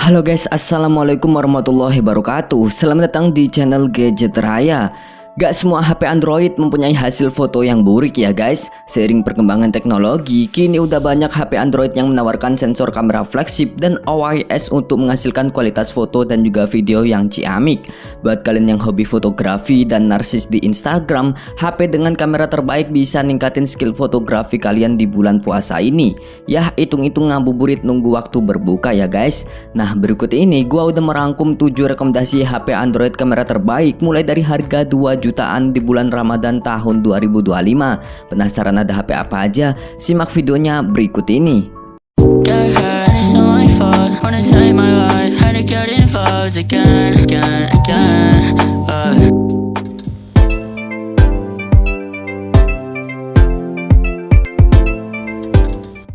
Halo guys, assalamualaikum warahmatullahi wabarakatuh. Selamat datang di channel Gadget Raya. Gak semua HP Android mempunyai hasil foto yang burik ya guys. Seiring perkembangan teknologi, kini udah banyak HP Android yang menawarkan sensor kamera flagship dan OIS untuk menghasilkan kualitas foto dan juga video yang ciamik. Buat kalian yang hobi fotografi dan narsis di Instagram, HP dengan kamera terbaik bisa ningkatin skill fotografi kalian di bulan puasa ini. Yah, hitung-hitung ngabuburit nunggu waktu berbuka ya guys. Nah, berikut ini gua udah merangkum 7 rekomendasi HP Android kamera terbaik mulai dari harga 2 jutaan di bulan Ramadan tahun 2025. Penasaran ada HP apa aja? Simak videonya berikut ini.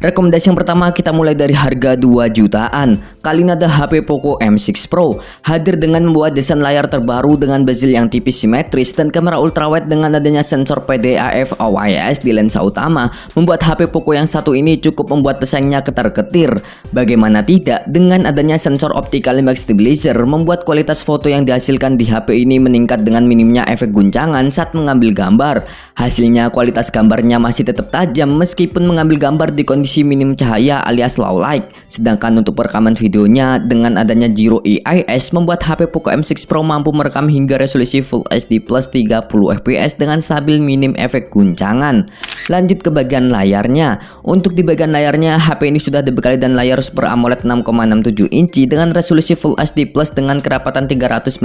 Rekomendasi yang pertama kita mulai dari harga 2 jutaan. Kali ini ada HP Poco M6 Pro. Hadir dengan membuat desain layar terbaru dengan bezel yang tipis simetris dan kamera ultrawide dengan adanya sensor PDAF OIS di lensa utama, membuat HP Poco yang satu ini cukup membuat pesaingnya ketar-ketir. Bagaimana tidak, dengan adanya sensor optical image stabilizer membuat kualitas foto yang dihasilkan di HP ini meningkat dengan minimnya efek guncangan saat mengambil gambar. Hasilnya kualitas gambarnya masih tetap tajam meskipun mengambil gambar di kondisi minim cahaya alias low light. Sedangkan untuk perekaman videonya dengan adanya Zero EIS membuat HP Poco M6 Pro mampu merekam hingga resolusi Full HD plus 30 fps dengan stabil minim efek guncangan. Lanjut ke bagian layarnya. Untuk di bagian layarnya, HP ini sudah dibekali dan layar Super AMOLED 6,67 inci dengan resolusi Full HD plus dengan kerapatan 395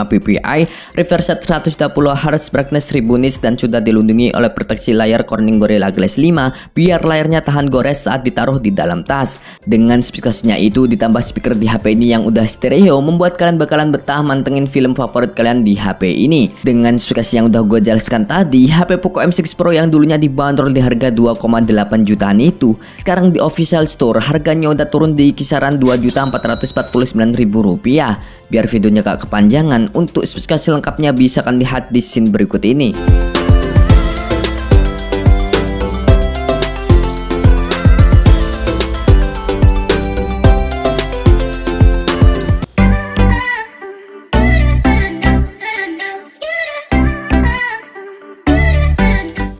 ppi, refresh rate 120 Hz, brightness 1000 nits dan sudah dilindungi oleh proteksi layar Corning Gorilla Glass 5 biar layarnya tahan gores saat ditaruh di dalam tas. Dengan spesifikasinya itu ditambah speaker di HP ini yang udah stereo, membuat kalian bakalan betah mantengin film favorit kalian di HP ini. Dengan spesifikasi yang udah gue jelaskan tadi, HP Poco M6 Pro yang dulunya dibanderol di harga 2,8 jutaan itu, sekarang di official store harganya udah turun di kisaran 2.449.000 rupiah. Biar videonya gak kepanjangan, untuk spesifikasi lengkapnya bisa kalian lihat di scene berikut ini.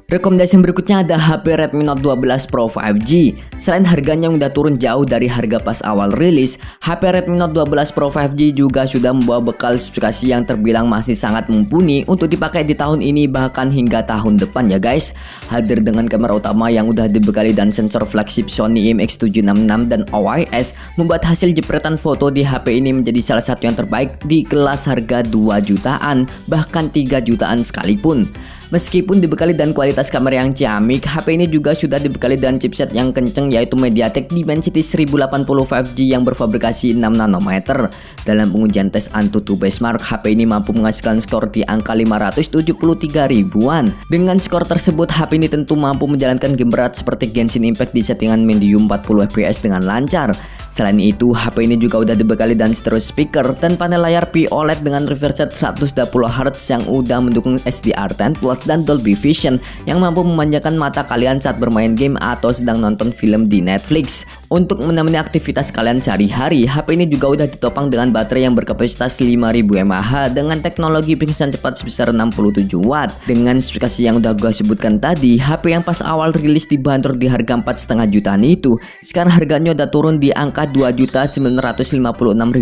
Rekomendasi yang berikutnya ada HP Redmi Note 12 Pro 5G. Selain harganya yang udah turun jauh dari harga pas awal rilis, HP Redmi Note 12 Pro 5G juga sudah membawa bekal spesifikasi yang terbilang masih sangat mumpuni untuk dipakai di tahun ini bahkan hingga tahun depan ya guys. Hadir dengan kamera utama yang udah dibekali dan sensor flagship Sony IMX766 dan OIS, membuat hasil jepretan foto di HP ini menjadi salah satu yang terbaik di kelas harga 2 jutaan bahkan 3 jutaan sekalipun. Meskipun dibekali dan kualitas kamera yang ciamik, HP ini juga sudah dibekali dan chipset yang kenceng yaitu MediaTek Dimensity 1080 5G yang berfabrikasi 6 nanometer. Dalam pengujian tes AnTuTu benchmark, HP ini mampu menghasilkan skor di angka 573 ribuan. Dengan skor tersebut, HP ini tentu mampu menjalankan game berat seperti Genshin Impact di settingan medium 40 fps dengan lancar. Selain itu, HP ini juga udah dibekali dan stereo speaker dan panel layar POLED dengan refresh rate 120 Hz yang udah mendukung HDR10 Plus dan Dolby Vision yang mampu memanjakan mata kalian saat bermain game atau sedang nonton film di Netflix. Untuk menemani aktivitas kalian sehari-hari, HP ini juga udah ditopang dengan baterai yang berkapasitas 5000 mAh dengan teknologi pingsan cepat sebesar 67 watt. Dengan spesifikasi yang udah gue sebutkan tadi, HP yang pas awal rilis dibanderol di harga 4,5 jutaan itu, sekarang harganya udah turun di angka 2.956.000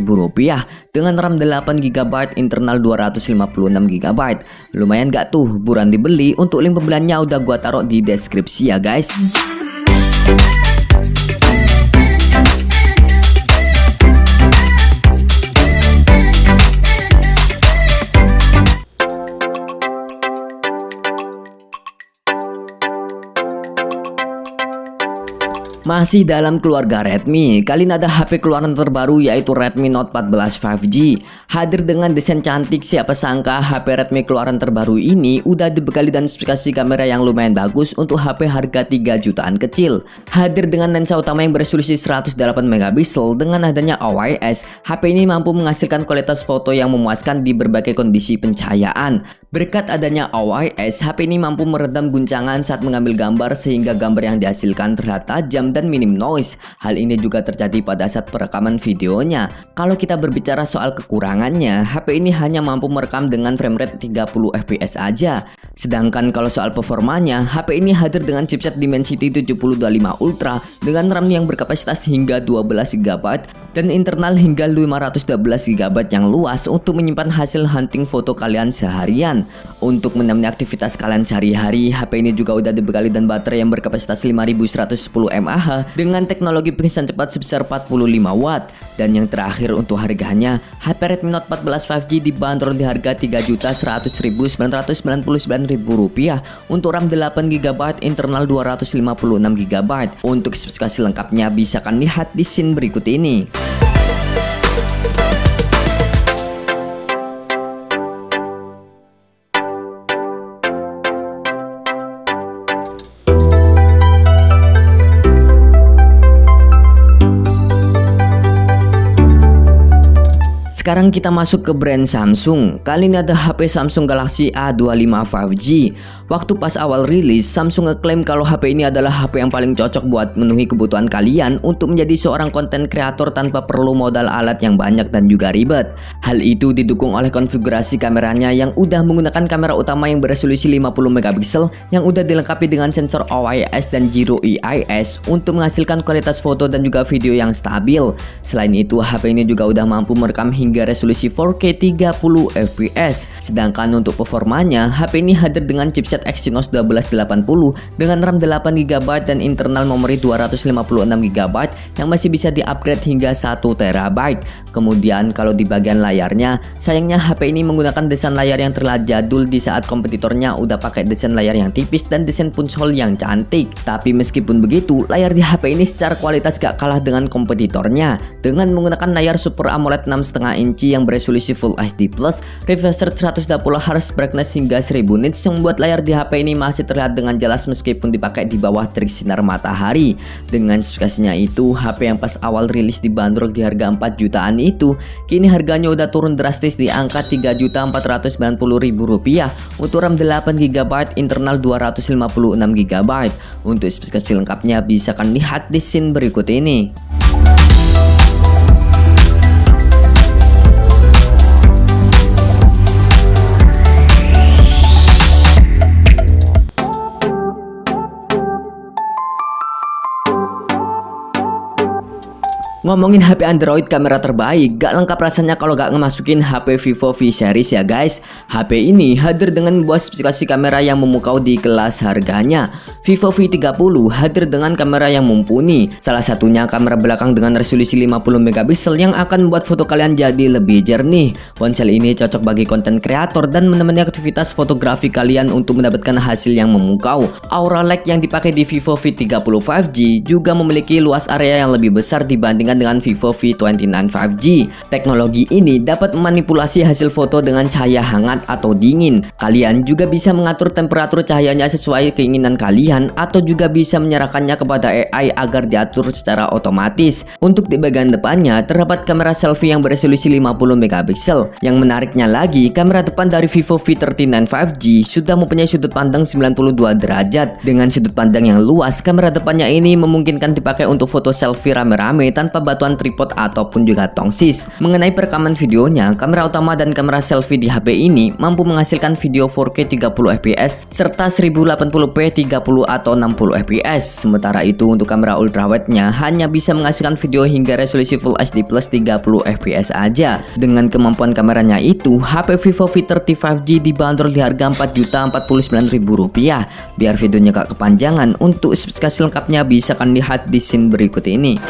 rupiah dengan RAM 8GB, internal 256GB. Lumayan gak tuh, buruan dibeli. Untuk link pembeliannya udah gua taruh di deskripsi ya guys. Masih dalam keluarga Redmi, kali ini ada HP keluaran terbaru yaitu Redmi Note 14 5G. Hadir dengan desain cantik, siapa sangka HP Redmi keluaran terbaru ini udah dibekali dan spesifikasi kamera yang lumayan bagus untuk HP harga 3 jutaan kecil. Hadir dengan lensa utama yang beresolusi 108 megapiksel dengan adanya OIS, HP ini mampu menghasilkan kualitas foto yang memuaskan di berbagai kondisi pencahayaan. Berkat adanya OIS, HP ini mampu meredam guncangan saat mengambil gambar sehingga gambar yang dihasilkan terlihat tajam dan minim noise. Hal ini juga terjadi pada saat perekaman videonya. Kalau kita berbicara soal kekurangannya, HP ini hanya mampu merekam dengan frame rate 30 fps aja. Sedangkan kalau soal performanya, HP ini hadir dengan chipset Dimensity 7025 Ultra dengan RAM yang berkapasitas hingga 12 GB dan internal hingga 512 GB yang luas untuk menyimpan hasil hunting foto kalian seharian. Untuk menemani aktivitas kalian sehari-hari, HP ini juga udah dibekali dan baterai yang berkapasitas 5110 mAh dengan teknologi pengisian cepat sebesar 45 watt. Dan yang terakhir untuk harganya, HP Redmi Note 14 5G dibanderol di harga Rp3.199.999 untuk RAM 8GB, internal 256GB. Untuk spesifikasi lengkapnya bisa kalian lihat di scene berikut ini. Sekarang kita masuk ke brand Samsung. Kali ini ada HP Samsung Galaxy A25 5G. Waktu pas awal rilis, Samsung ngeklaim kalau HP ini adalah HP yang paling cocok buat memenuhi kebutuhan kalian untuk menjadi seorang konten kreator tanpa perlu modal alat yang banyak dan juga ribet. Hal itu didukung oleh konfigurasi kameranya yang udah menggunakan kamera utama yang beresolusi 50 megapiksel yang udah dilengkapi dengan sensor OIS dan Gyro EIS untuk menghasilkan kualitas foto dan juga video yang stabil. Selain itu, HP ini juga udah mampu merekam hingga resolusi 4K 30 fps. Sedangkan untuk performanya, HP ini hadir dengan chipset Exynos 1280 dengan RAM 8GB dan internal memori 256GB yang masih bisa di-upgrade hingga 1TB. Kemudian kalau di bagian layarnya, sayangnya HP ini menggunakan desain layar yang terlihat jadul di saat kompetitornya udah pakai desain layar yang tipis dan desain punch hole yang cantik. Tapi meskipun begitu, layar di HP ini secara kualitas gak kalah dengan kompetitornya dengan menggunakan layar Super AMOLED 6,5 inci yang beresolusi Full HD+, refresh rate 120Hz, brightness hingga 1000 nits yang membuat layar di HP ini masih terlihat dengan jelas meskipun dipakai di bawah terik sinar matahari. Dengan spesifikasinya itu, HP yang pas awal rilis dibanderol di harga 4 jutaan itu, kini harganya udah turun drastis di angka Rp3.490.000 untuk RAM 8GB, internal 256GB. Untuk spesifikasi lengkapnya bisa kalian lihat di scene berikut ini. Ngomongin HP Android kamera terbaik, gak lengkap rasanya kalau gak ngemasukin HP Vivo V series ya guys. HP ini hadir dengan buah spesifikasi kamera yang memukau di kelas harganya. Vivo V30 hadir dengan kamera yang mumpuni. Salah satunya kamera belakang dengan resolusi 50 megapiksel yang akan membuat foto kalian jadi lebih jernih. Ponsel ini cocok bagi konten kreator dan menemani aktivitas fotografi kalian untuk mendapatkan hasil yang memukau. Aura light yang dipakai di Vivo V30 5G juga memiliki luas area yang lebih besar dibandingkan dengan Vivo V29 5G. Teknologi ini dapat memanipulasi hasil foto dengan cahaya hangat atau dingin. Kalian juga bisa mengatur temperatur cahayanya sesuai keinginan kalian atau juga bisa menyerahkannya kepada AI agar diatur secara otomatis. Untuk di bagian depannya terdapat kamera selfie yang beresolusi 50 megapiksel. Yang menariknya lagi, kamera depan dari Vivo V39 5G sudah mempunyai sudut pandang 92 derajat. Dengan sudut pandang yang luas, kamera depannya ini memungkinkan dipakai untuk foto selfie rame-rame tanpa bantuan tripod ataupun juga tongsis. Mengenai perekaman videonya, kamera utama dan kamera selfie di HP ini mampu menghasilkan video 4K 30 fps serta 1080p 30 atau 60 fps. Sementara itu untuk kamera ultrawide-nya hanya bisa menghasilkan video hingga resolusi Full HD+ 30 fps aja. Dengan kemampuan kameranya itu, HP Vivo V30 5G dibanderol di harga Rp4.049.000. Biar videonya gak kepanjangan, untuk spesifikasi lengkapnya bisa kalian lihat di scene berikut ini.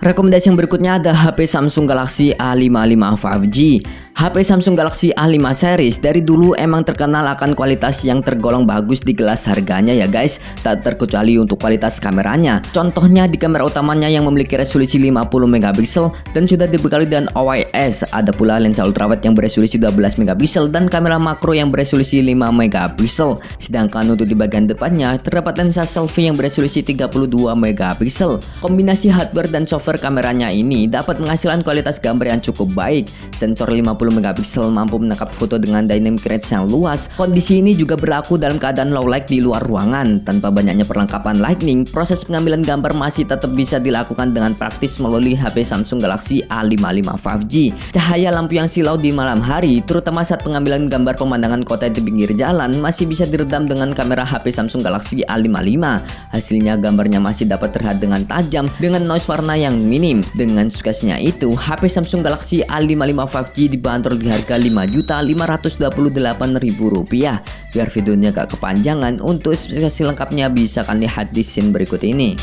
Rekomendasi yang berikutnya ada HP Samsung Galaxy A55 5G. HP Samsung Galaxy A5 series dari dulu emang terkenal akan kualitas yang tergolong bagus di kelas harganya ya guys, tak terkecuali untuk kualitas kameranya. Contohnya di kamera utamanya yang memiliki resolusi 50 megapiksel dan sudah dibekali dengan OIS. Ada pula lensa ultrawide yang beresolusi 12 megapiksel dan kamera makro yang beresolusi 5 megapiksel. Sedangkan untuk di bagian depannya terdapat lensa selfie yang beresolusi 32 megapiksel. Kombinasi hardware dan software kameranya ini dapat menghasilkan kualitas gambar yang cukup baik. Sensor 50 megapiksel mampu menangkap foto dengan dynamic range yang luas. Kondisi ini juga berlaku dalam keadaan low light di luar ruangan. Tanpa banyaknya perlengkapan lighting, proses pengambilan gambar masih tetap bisa dilakukan dengan praktis melalui HP Samsung Galaxy A55 5G. Cahaya lampu yang silau di malam hari, terutama saat pengambilan gambar pemandangan kota di pinggir jalan, masih bisa diredam dengan kamera HP Samsung Galaxy A55. Hasilnya gambarnya masih dapat terlihat dengan tajam dengan noise warna yang minim. Dengan sukasnya itu, HP Samsung Galaxy A55 5G dibanderol di harga Rp5.588.000. Biar videonya gak kepanjangan, untuk spesifikasi lengkapnya bisa kalian lihat di scene berikut ini.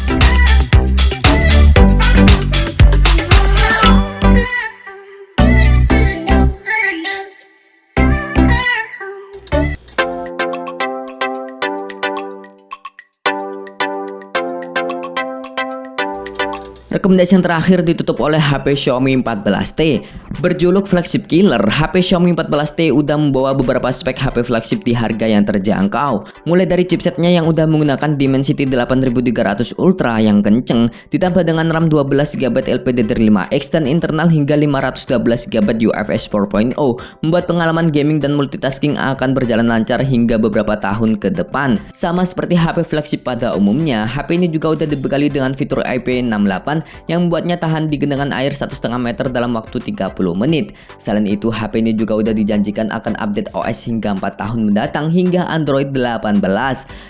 Rekomendasi yang terakhir ditutup oleh HP Xiaomi 14T. Berjuluk flagship killer, HP Xiaomi 14T udah membawa beberapa spek HP flagship di harga yang terjangkau. Mulai dari chipsetnya yang udah menggunakan Dimensity 8300 Ultra yang kenceng, ditambah dengan RAM 12GB LPDDR5X dan internal hingga 512GB UFS 4.0, membuat pengalaman gaming dan multitasking akan berjalan lancar hingga beberapa tahun ke depan. Sama seperti HP flagship pada umumnya, HP ini juga udah dibekali dengan fitur IP68 yang membuatnya tahan di genangan air 1,5 meter dalam waktu 30 menit. Selain itu, HP ini juga udah dijanjikan akan update OS hingga 4 tahun mendatang hingga Android 18.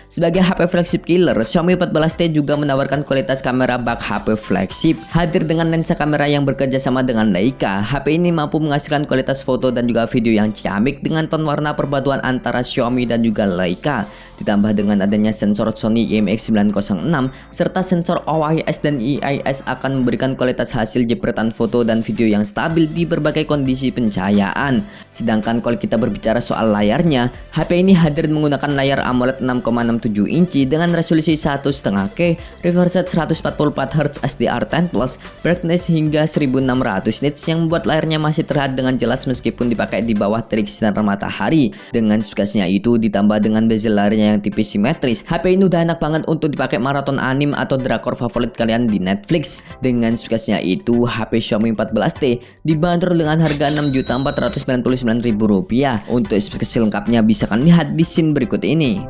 Sebagai HP flagship killer, Xiaomi 14T juga menawarkan kualitas kamera bak HP flagship. Hadir dengan lensa kamera yang bekerja sama dengan Leica, HP ini mampu menghasilkan kualitas foto dan juga video yang ciamik dengan ton warna perpaduan antara Xiaomi dan juga Leica. Ditambah dengan adanya sensor Sony IMX906 serta sensor OIS dan EIS akan memberikan kualitas hasil jepretan foto dan video yang stabil di berbagai kondisi pencahayaan. Sedangkan kalau kita berbicara soal layarnya, HP ini hadir menggunakan layar AMOLED 6,67 inci dengan resolusi 1,5K, refresh rate 144Hz SDR10+, brightness hingga 1600 nits yang membuat layarnya masih terlihat dengan jelas meskipun dipakai di bawah terik sinar matahari. Dengan sukasnya itu ditambah dengan bezel layarnya yang tipis simetris, HP ini udah enak banget untuk dipakai maraton anime atau drakor favorit kalian di Netflix. Dengan sukasnya itu, HP Xiaomi 14T dibanderol dengan harga Rp6.499.000. Untuk spesifikasi lengkapnya bisa kalian lihat di scene berikut ini.